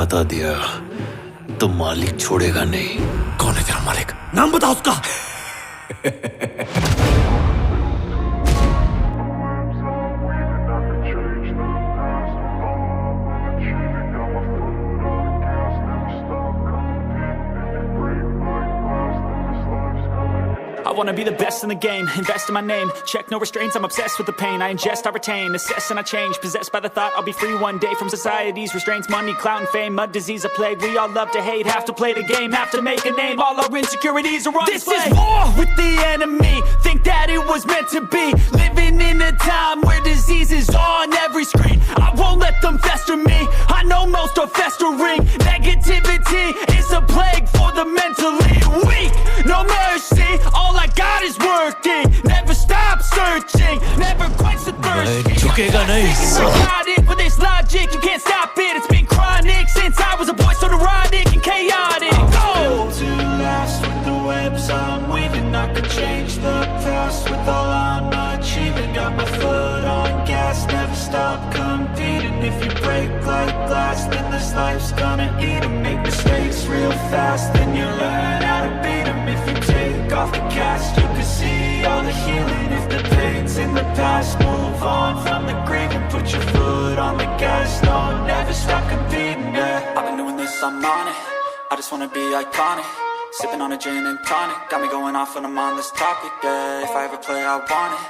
बता दिया तो मालिक छोड़ेगा नहीं। कौन है तेरा मालिक? नाम बता उसका। I wanna be the best in the game, invest in my name. Check no restraints, I'm obsessed with the pain. I ingest, I retain, assess and I change. Possessed by the thought I'll be free one day from society's restraints. Money, clout and fame, a disease, a plague. We all love to hate, have to play the game, have to make a name. All our insecurities are on display. This is war with the enemy, think that it was meant to be. Living in a time where disease is on every screen. I won't let them fester me, I know most are festering. Negativity is a plague for the mentally weak. No mercy, all I got is working. Never stop searching, never quench the thirst. झुकेगा नहीं Psychotic with this logic, you can't stop it. It's been chronic since I was a boy, so neurotic and chaotic. Go! To last with the webs I'm weaving, I could change the past with all I'm achieving. Got my foot on gas, never stop competing. If you break like glass, then this life's gonna eat 'em. Make mistakes real fast, then you learn how to beat 'em. If you take off the cast, you can see all the healing. If the pain's in the past, move on from the grave and put your foot on the gas. No, never stop competing, yeah. I've been doing this, I'm on it. I just wanna be iconic. Sipping on a gin and tonic, got me going off when I'm on this topic, yeah. If I ever play, I want it.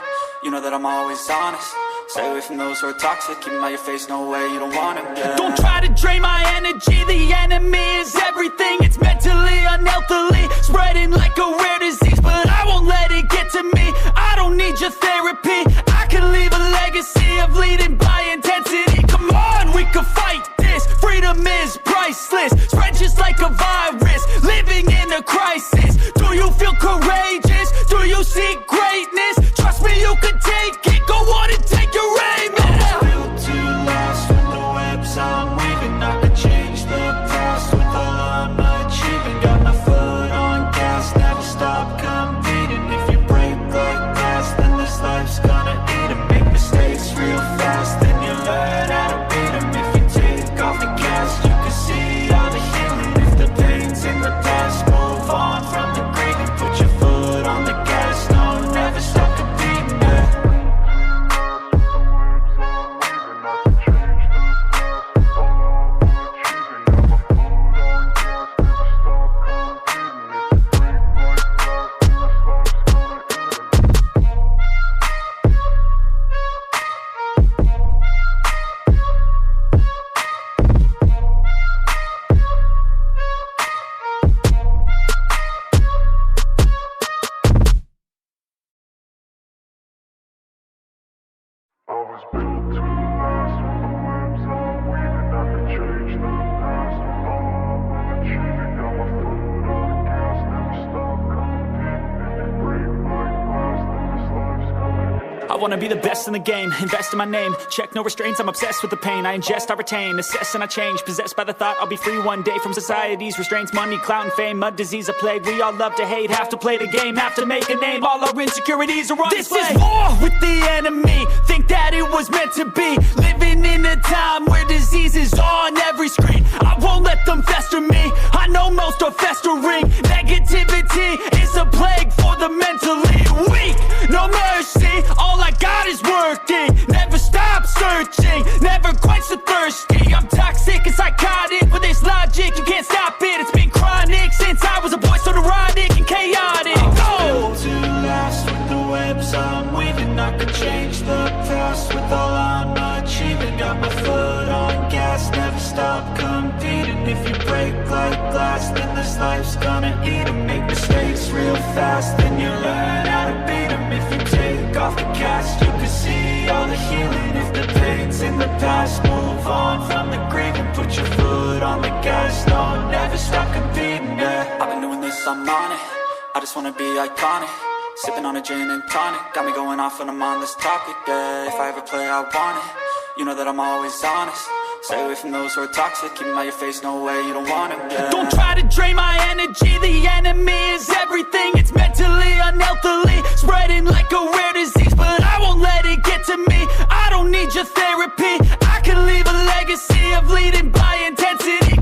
You know that I'm always honest. Stay away from those who are toxic. Keep them out your face, no way, you don't want them, yeah. Don't try to drain my energy. The enemy is everything. It's mentally, unhealthily, spreading like a rare disease. But I won't let it get to me. I don't need your therapy. I can leave a legacy of leading by intensity. Come on, we can fight this. Freedom is priceless. Spread just like a virus. Living in a crisis. Do you feel courageous? Do you see greatness? Trust me, you can take it. Go on and take your aim. I was built to last with the webs I'm weaving. I could change the past with all I'm achieving. Got my foot on gas, never stop competing. If you break like glass, then this life's gonna eat 'em. Make mistakes real fast, then you learn how to beat 'em. If you take off the cast, you can see all the healing. If the pain's in the past, move on from the grave and put your foot on the gas. No, never stop competing, yeah. I was built to last with the webs I'm weaving. I could change the past with all I'm achieving. Got my foot on gas, never stop competing. If you break like glass, then this life's gonna I wanna be the best in the game, invest in my name. Check no restraints, I'm obsessed with the pain. I ingest, I retain, assess and I change. Possessed by the thought I'll be free one day from society's restraints. Money, clout and fame, a disease, a plague. We all love to hate, have to play the game, have to make a name. All our insecurities are on display. This is war with the enemy, think that it was meant to be. Living in a time where disease is on every screen. I won't let them fester me, I know most are festering. Negativity is a plague for the mentally weak. No mercy, all I got is working. Never stop searching, never quench the thirsty. I'm toxic and psychotic with this logic, you can't stop it. It's been chronic since I was a boy, so neurotic and chaotic. Go! To last with the webs I'm weaving. I could change the past with all I'm achieving. Got my foot on gas, never stop competing. If you break like glass, then this life's gonna eat 'em. Make mistakes real fast, then you learn how to beat 'em. If you take off the cast, you can see all the healing. If the pain's in the past, move on from the grave and put your foot on the gas. No, never stop competing, yeah. I've been doing this, I'm on it. I just wanna be iconic. Sipping on a gin and tonic, got me going off when I'm on this topic, yeah. If I ever play, I want it. You know that I'm always honest. Stay away from those who are toxic. Keep them out your face, no way, you don't want them, yeah. Don't try to drain my energy. The enemy is everything. It's mentally, unhealthily, spreading like a rare disease. But I won't let it get to me. I don't need your therapy. I can leave a legacy of leading by intensity.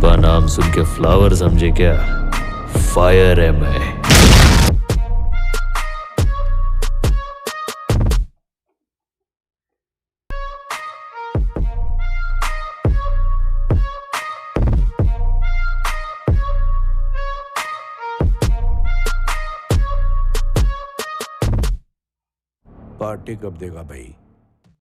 Pushpa नाम सुन के flower समझे क्या? Fire है मैं। Party कब देगा भाई?